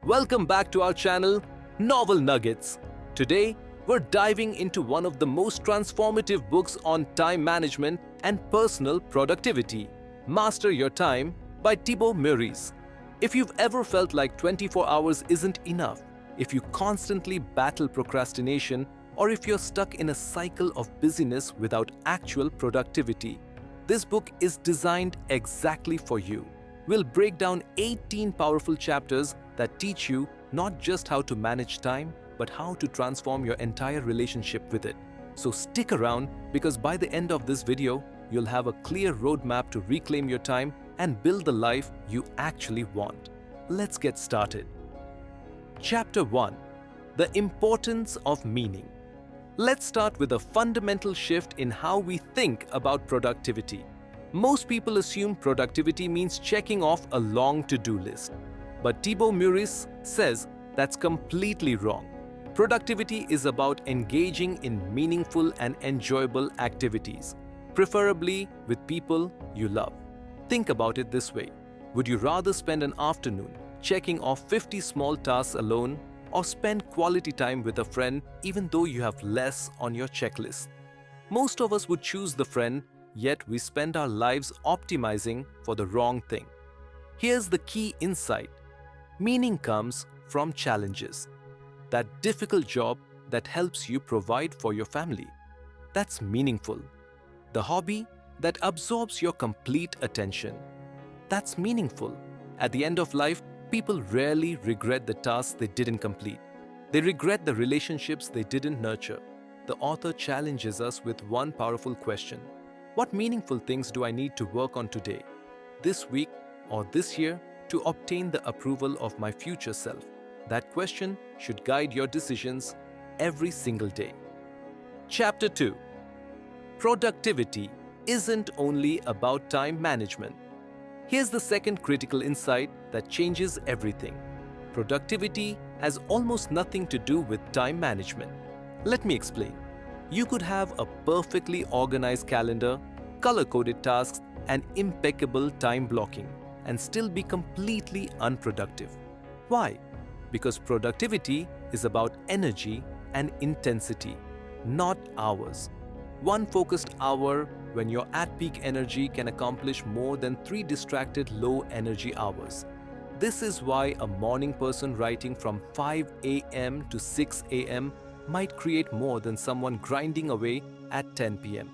Welcome back to our channel, Novel Nuggets. Today, we're diving into one of the most transformative books on time management and personal productivity, Master Your Time by Thibaut Meurisse. If you've ever felt like 24 hours isn't enough, if you constantly battle procrastination, or if you're stuck in a cycle of busyness without actual productivity, this book is designed exactly for you. We'll break down 18 powerful chapters that teach you not just how to manage time, but how to transform your entire relationship with it. So stick around, because by the end of this video, you'll have a clear roadmap to reclaim your time and build the life you actually want. Let's get started. Chapter 1. The Importance of Meaning. Let's start with a fundamental shift in how we think about productivity. Most people assume productivity means checking off a long to-do list. But Thibaut Meurisse says that's completely wrong. Productivity is about engaging in meaningful and enjoyable activities, preferably with people you love. Think about it this way. Would you rather spend an afternoon checking off 50 small tasks alone, or spend quality time with a friend even though you have less on your checklist? Most of us would choose the friend, yet we spend our lives optimizing for the wrong thing. Here's the key insight. Meaning comes from challenges. That difficult job that helps you provide for your family. That's meaningful. The hobby that absorbs your complete attention. That's meaningful. At the end of life, people rarely regret the tasks they didn't complete. They regret the relationships they didn't nurture. The author challenges us with one powerful question. What meaningful things do I need to work on today, this week, or this year to obtain the approval of my future self? That question should guide your decisions every single day. Chapter 2. Productivity isn't only about time management. Here's the second critical insight that changes everything. Productivity has almost nothing to do with time management. Let me explain. You could have a perfectly organized calendar, color-coded tasks, and impeccable time blocking, and still be completely unproductive. Why? Because productivity is about energy and intensity, not hours. One focused hour when you're at peak energy can accomplish more than 3 distracted low-energy hours. This is why a morning person writing from 5 a.m. to 6 a.m. might create more than someone grinding away at 10 p.m.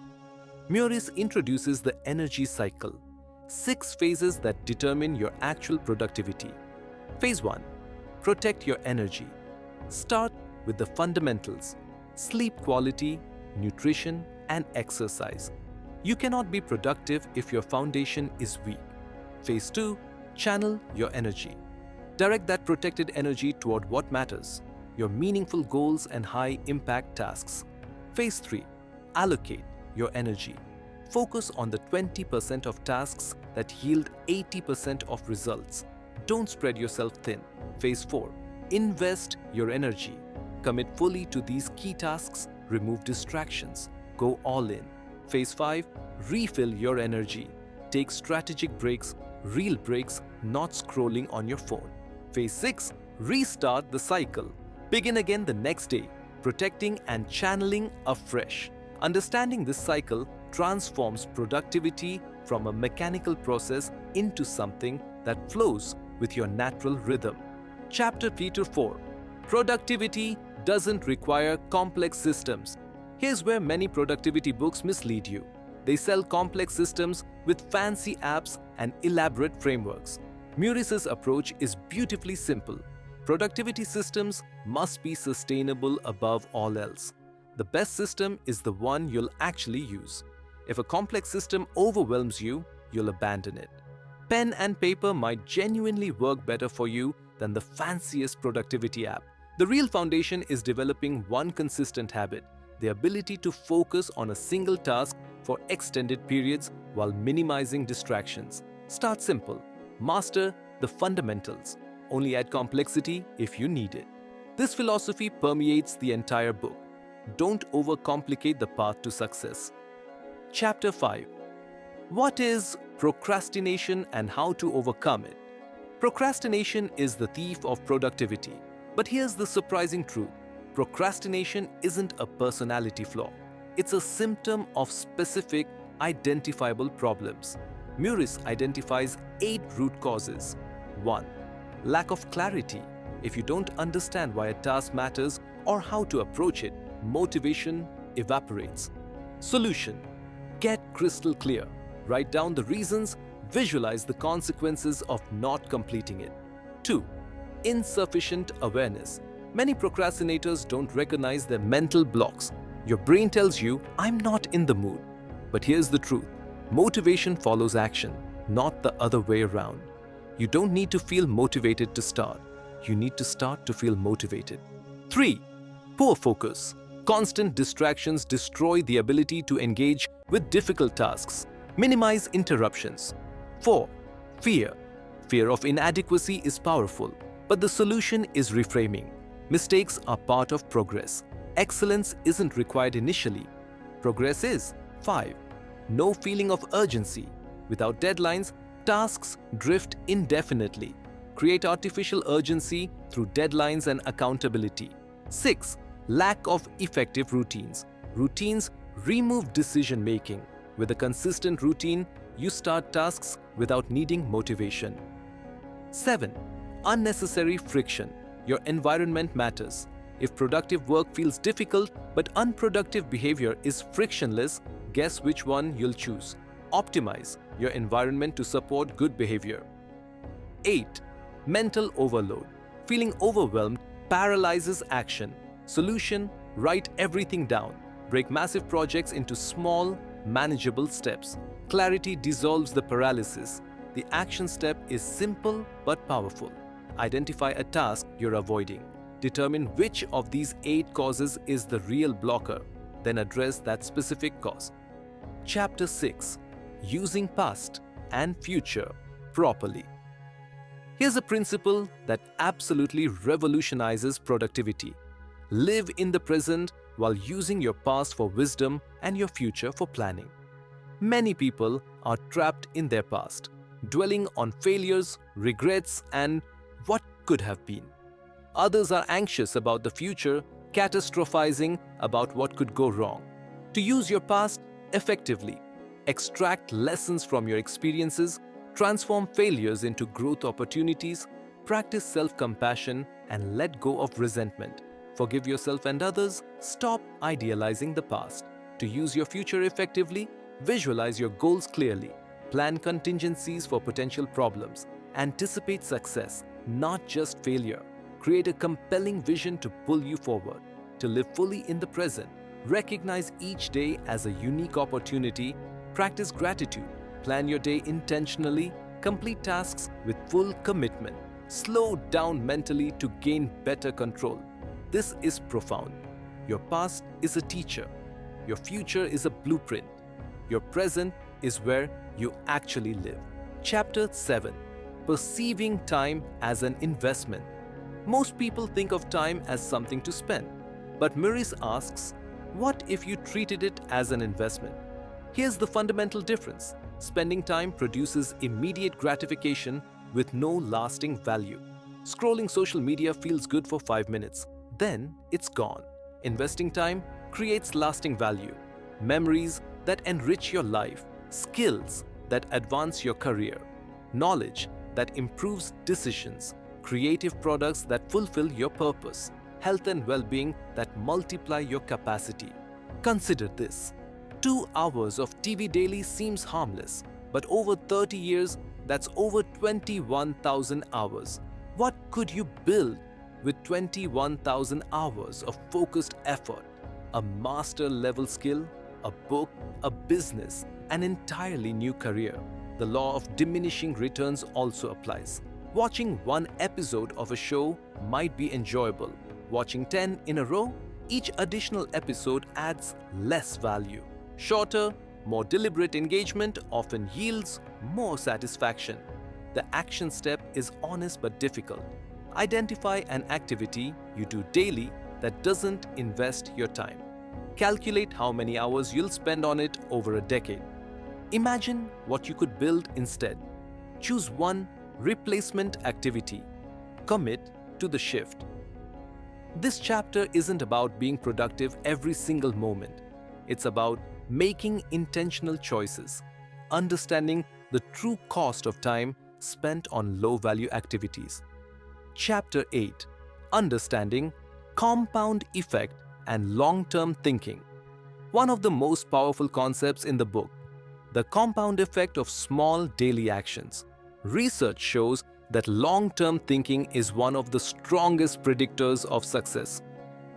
Meurisse introduces the energy cycle, 6 phases that determine your actual productivity. Phase 1. Protect your energy. Start with the fundamentals: sleep quality, nutrition, and exercise. You cannot be productive if your foundation is weak. Phase 2. Channel your energy. Direct that protected energy toward what matters, your meaningful goals and high-impact tasks. Phase 3. Allocate your energy. Focus on the 20% of tasks that yield 80% of results. Don't spread yourself thin. Phase 4. Invest your energy. Commit fully to these key tasks. Remove distractions. Go all in. Phase 5. Refill your energy. Take strategic breaks, real breaks, not scrolling on your phone. Phase 6. Restart the cycle. Begin again the next day, protecting and channeling afresh. Understanding this cycle transforms productivity from a mechanical process into something that flows with your natural rhythm. Chapter 3 to 4. Productivity doesn't require complex systems. Here's where many productivity books mislead you. They sell complex systems with fancy apps and elaborate frameworks. Meurisse's approach is beautifully simple. Productivity systems must be sustainable above all else. The best system is the one you'll actually use. If a complex system overwhelms you, you'll abandon it. Pen and paper might genuinely work better for you than the fanciest productivity app. The real foundation is developing one consistent habit, the ability to focus on a single task for extended periods while minimizing distractions. Start simple. Master the fundamentals. Only add complexity if you need it. This philosophy permeates the entire book. Don't overcomplicate the path to success. Chapter 5. What is procrastination and how to overcome it? Procrastination is the thief of productivity. But here's the surprising truth. Procrastination isn't a personality flaw. It's a symptom of specific, identifiable problems. Meurisse identifies 8 root causes. 1. Lack of clarity. If you don't understand why a task matters or how to approach it, motivation evaporates. Solution. Get crystal clear. Write down the reasons, visualize the consequences of not completing it. 2. Insufficient awareness. Many procrastinators don't recognize their mental blocks. Your brain tells you, I'm not in the mood. But here's the truth. Motivation follows action, not the other way around. You don't need to feel motivated to start. You need to start to feel motivated. 3. Poor focus. Constant distractions destroy the ability to engage with difficult tasks. Minimize interruptions. 4. Fear. Fear of inadequacy is powerful, but the solution is reframing. Mistakes are part of progress. Excellence isn't required initially. Progress is. 5. No feeling of urgency. Without deadlines, tasks drift indefinitely. Create artificial urgency through deadlines and accountability. 6. Lack of effective routines. Routines remove decision-making. With a consistent routine, you start tasks without needing motivation. 7. Unnecessary friction. Your environment matters. If productive work feels difficult but unproductive behavior is frictionless, guess which one you'll choose. Optimize your environment to support good behavior. 8. Mental overload. Feeling overwhelmed paralyzes action. Solution: write everything down. Break massive projects into small, manageable steps. Clarity dissolves the paralysis. The action step is simple but powerful. Identify a task you're avoiding. Determine which of these 8 causes is the real blocker. Then address that specific cause. Chapter 6. Using past and future properly. Here's a principle that absolutely revolutionizes productivity. Live in the present while using your past for wisdom and your future for planning. Many people are trapped in their past, dwelling on failures, regrets, and what could have been. Others are anxious about the future, catastrophizing about what could go wrong. To use your past effectively, extract lessons from your experiences, transform failures into growth opportunities, practice self-compassion, and let go of resentment. Forgive yourself and others. Stop idealizing the past. To use your future effectively, visualize your goals clearly. Plan contingencies for potential problems. Anticipate success, not just failure. Create a compelling vision to pull you forward. To live fully in the present, recognize each day as a unique opportunity. Practice gratitude. Plan your day intentionally. Complete tasks with full commitment. Slow down mentally to gain better control. This is profound. Your past is a teacher. Your future is a blueprint. Your present is where you actually live. Chapter 7. Perceiving time as an investment. Most people think of time as something to spend. But Meurisse asks, what if you treated it as an investment? Here's the fundamental difference. Spending time produces immediate gratification with no lasting value. Scrolling social media feels good for 5 minutes. Then it's gone. Investing time creates lasting value. Memories that enrich your life. Skills that advance your career. Knowledge that improves decisions. Creative products that fulfill your purpose. Health and well-being that multiply your capacity. Consider this. 2 hours of TV daily seems harmless, but over 30 years, that's over 21,000 hours. What could you build with 21,000 hours of focused effort? A master-level skill, a book, a business, an entirely new career. The law of diminishing returns also applies. Watching 1 episode of a show might be enjoyable. Watching 10 in a row, each additional episode adds less value. Shorter, more deliberate engagement often yields more satisfaction. The action step is honest but difficult. Identify an activity you do daily that doesn't invest your time. Calculate how many hours you'll spend on it over a decade. Imagine what you could build instead. Choose one replacement activity. Commit to the shift. This chapter isn't about being productive every single moment. It's about making intentional choices, understanding the true cost of time spent on low-value activities. Chapter 8. Understanding compound effect and long-term thinking. One of the most powerful concepts in the book, the compound effect of small daily actions. Research shows that long-term thinking is one of the strongest predictors of success.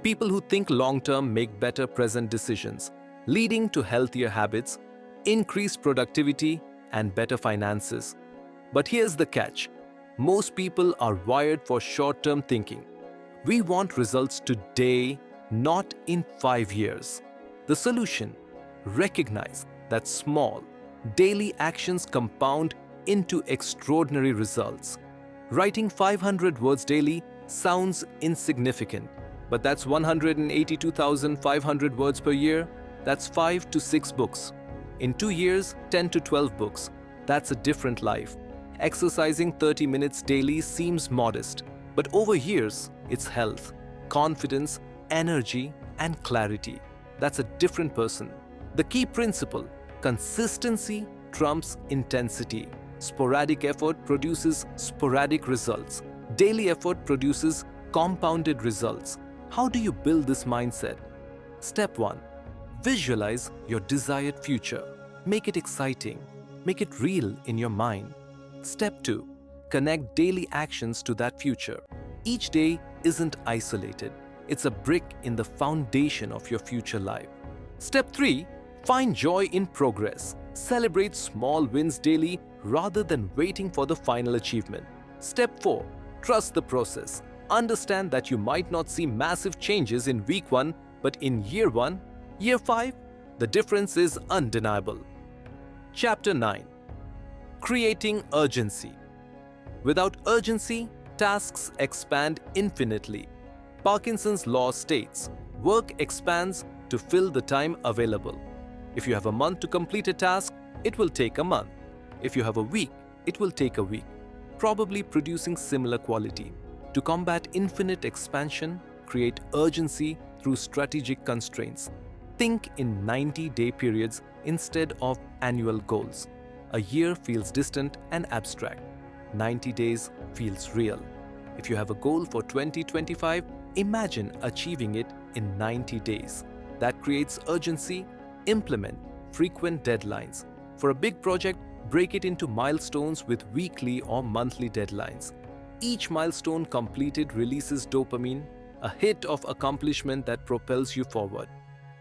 People who think long-term make better present decisions, leading to healthier habits, increased productivity, and better finances. But here's the catch. Most people are wired for short-term thinking. We want results today, not in 5 years. The solution: recognize that small, daily actions compound into extraordinary results. Writing 500 words daily sounds insignificant, but that's 182,500 words per year. That's 5 to 6 books. In 2 years, 10 to 12 books. That's a different life. Exercising 30 minutes daily seems modest, but over years, it's health, confidence, energy, and clarity. That's a different person. The key principle: consistency trumps intensity. Sporadic effort produces sporadic results. Daily effort produces compounded results. How do you build this mindset? Step 1. Visualize your desired future. Make it exciting. Make it real in your mind. Step 2. Connect daily actions to that future. Each day isn't isolated. It's a brick in the foundation of your future life. Step 3. Find joy in progress. Celebrate small wins daily rather than waiting for the final achievement. Step 4. Trust the process. Understand that you might not see massive changes in week 1, but in year 1, year 5, the difference is undeniable. Chapter 9. Creating urgency. Without urgency, tasks expand infinitely. Parkinson's law states, work expands to fill the time available. If you have a month to complete a task, it will take a month. If you have a week, it will take a week, probably producing similar quality. To combat infinite expansion, create urgency through strategic constraints. Think in 90-day periods instead of annual goals. A year feels distant and abstract. 90 days feels real. If you have a goal for 2025, imagine achieving it in 90 days. That creates urgency. Implement frequent deadlines. For a big project, break it into milestones with weekly or monthly deadlines. Each milestone completed releases dopamine, a hit of accomplishment that propels you forward.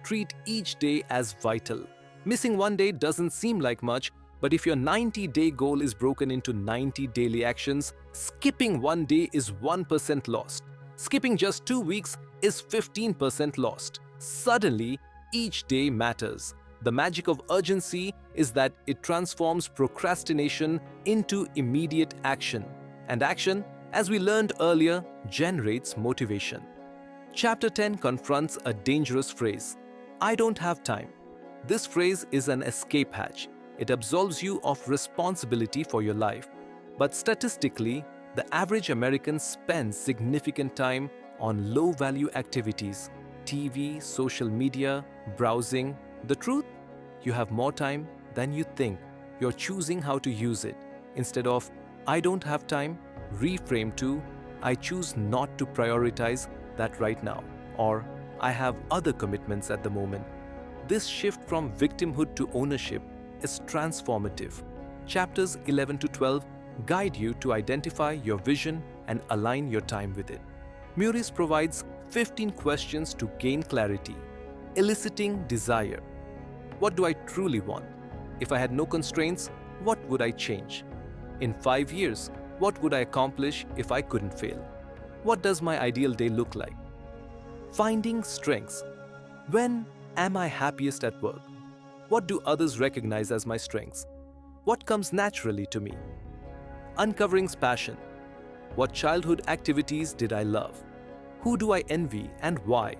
Treat each day as vital. Missing one day doesn't seem like much, but if your 90-day goal is broken into 90 daily actions, skipping one day is 1% lost. Skipping just 2 weeks is 15% lost. Suddenly, each day matters. The magic of urgency is that it transforms procrastination into immediate action. And action, as we learned earlier, generates motivation. Chapter 10 confronts a dangerous phrase: I don't have time. This phrase is an escape hatch. It absolves you of responsibility for your life. But statistically, the average American spends significant time on low-value activities: TV, social media, browsing. The truth? You have more time than you think. You're choosing how to use it. Instead of, I don't have time, reframe to, I choose not to prioritize that right now, or I have other commitments at the moment. This shift from victimhood to ownership is transformative. Chapters 11 to 12 guide you to identify your vision and align your time with it. Meurisse provides 15 questions to gain clarity, eliciting desire. What do I truly want? If I had no constraints, what would I change? In 5 years, what would I accomplish if I couldn't fail? What does my ideal day look like? Finding strengths. When am I happiest at work? What do others recognize as my strengths? What comes naturally to me? Uncovering passion. What childhood activities did I love? Who do I envy and why?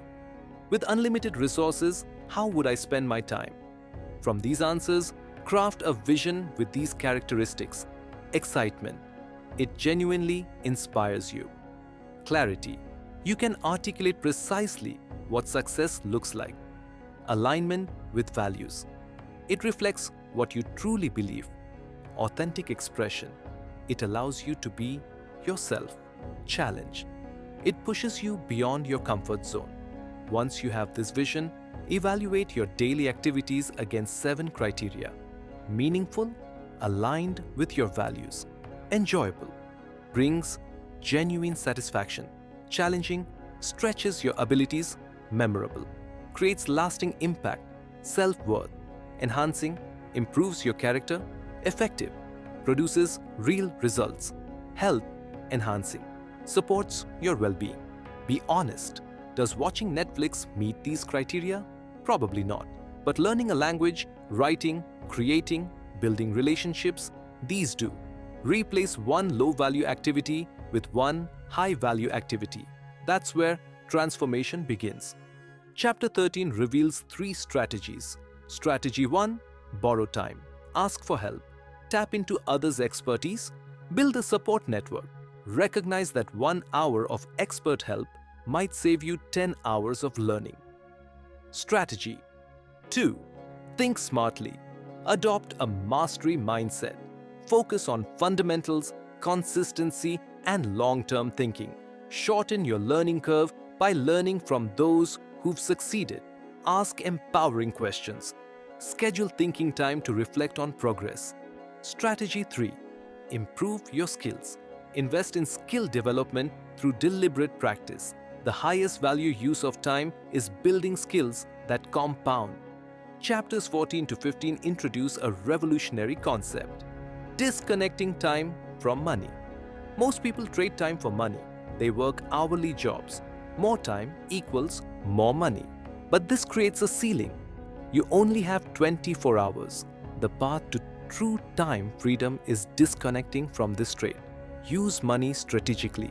With unlimited resources, how would I spend my time? From these answers, craft a vision with these characteristics. Excitement. It genuinely inspires you. Clarity. You can articulate precisely what success looks like. Alignment with values. It reflects what you truly believe. Authentic expression. It allows you to be yourself. Challenge. It pushes you beyond your comfort zone. Once you have this vision, evaluate your daily activities against 7 criteria. Meaningful, aligned with your values. Enjoyable, brings genuine satisfaction. Challenging, stretches your abilities. Memorable, creates lasting impact. Self-worth, enhancing, improves your character. Effective, produces real results. Health, enhancing, supports your well-being. Be honest. Does watching Netflix meet these criteria? Probably not. But learning a language, writing, creating, building relationships, these do. Replace one low-value activity with one high-value activity. That's where transformation begins. Chapter 13 reveals 3 strategies. Strategy 1. Borrow time. Ask for help. Tap into others' expertise. Build a support network. Recognize that 1 hour of expert help might save you 10 hours of learning. Strategy 2. Think smartly. Adopt a mastery mindset. Focus on fundamentals, consistency, and long-term thinking. Shorten your learning curve by learning from those who've succeeded. Ask empowering questions. Schedule thinking time to reflect on progress. Strategy 3. Improve your skills. Invest in skill development through deliberate practice. The highest value use of time is building skills that compound. Chapters 14 to 15 introduce a revolutionary concept: disconnecting time from money. Most people trade time for money. They work hourly jobs. More time equals more money. But this creates a ceiling. You only have 24 hours. The path to true time freedom is disconnecting from this trade. Use money strategically.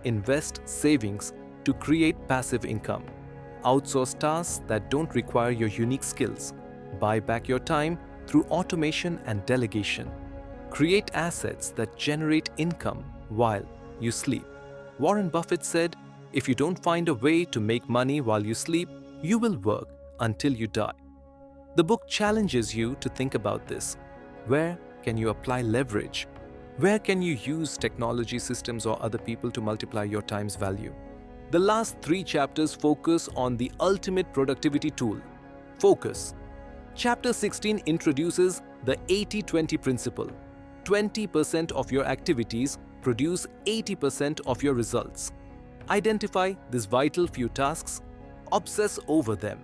Invest savings to create passive income. Outsource tasks that don't require your unique skills. Buy back your time through automation and delegation. Create assets that generate income while you sleep. Warren Buffett said, "If you don't find a way to make money while you sleep, you will work until you die." The book challenges you to think about this. Where can you apply leverage? Where can you use technology systems or other people to multiply your time's value? The last 3 chapters focus on the ultimate productivity tool: focus. Chapter 16 introduces the 80-20 principle. 20% of your activities produce 80% of your results. Identify these vital few tasks, obsess over them.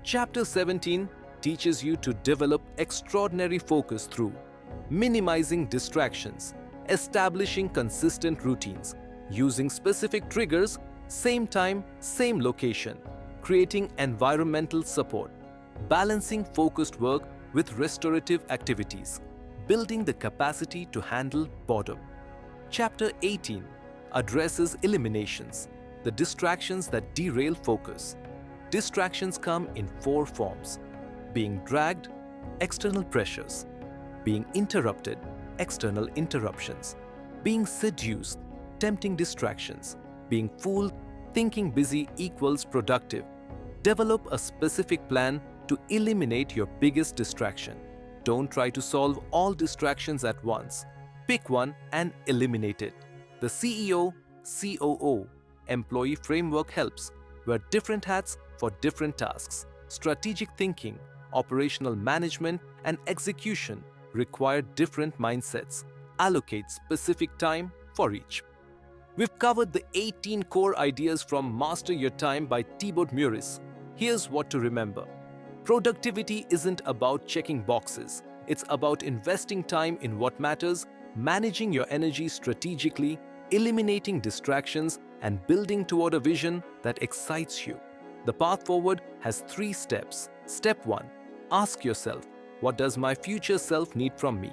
Chapter 17 teaches you to develop extraordinary focus through minimizing distractions, establishing consistent routines, using specific triggers, same time, same location, creating environmental support, balancing focused work with restorative activities, building the capacity to handle boredom. Chapter 18 addresses eliminations, the distractions that derail focus. Distractions come in 4 forms: being dragged, external pressures; being interrupted, external interruptions; being seduced, tempting distractions; being fooled, thinking busy equals productive. Develop a specific plan to eliminate your biggest distraction. Don't try to solve all distractions at once. Pick one and eliminate it. The CEO/COO employee framework helps, wear different hats for different tasks. Strategic thinking, operational management, and execution require different mindsets. Allocate specific time for each. We've covered the 18 core ideas from Master Your Time by Thibaut Meurisse. Here's what to remember. Productivity isn't about checking boxes. It's about investing time in what matters, managing your energy strategically, eliminating distractions, and building toward a vision that excites you. The path forward has 3 steps. Step 1. Ask yourself, what does my future self need from me?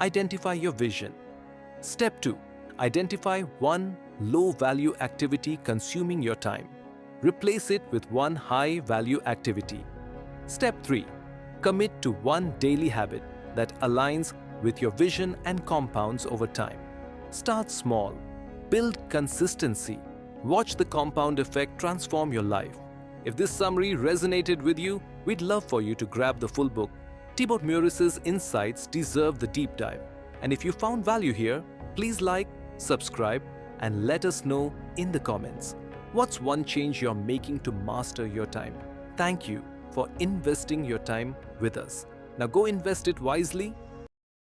Identify your vision. Step 2. Identify one low-value activity consuming your time. Replace it with one high-value activity. Step 3. Commit to one daily habit that aligns with your vision and compounds over time. Start small. Build consistency. Watch the compound effect transform your life. If this summary resonated with you, we'd love for you to grab the full book. Thibaut Meurisse's insights deserve the deep dive. And if you found value here, please like, subscribe, and let us know in the comments. What's one change you're making to master your time? Thank you for investing your time with us. Now go invest it wisely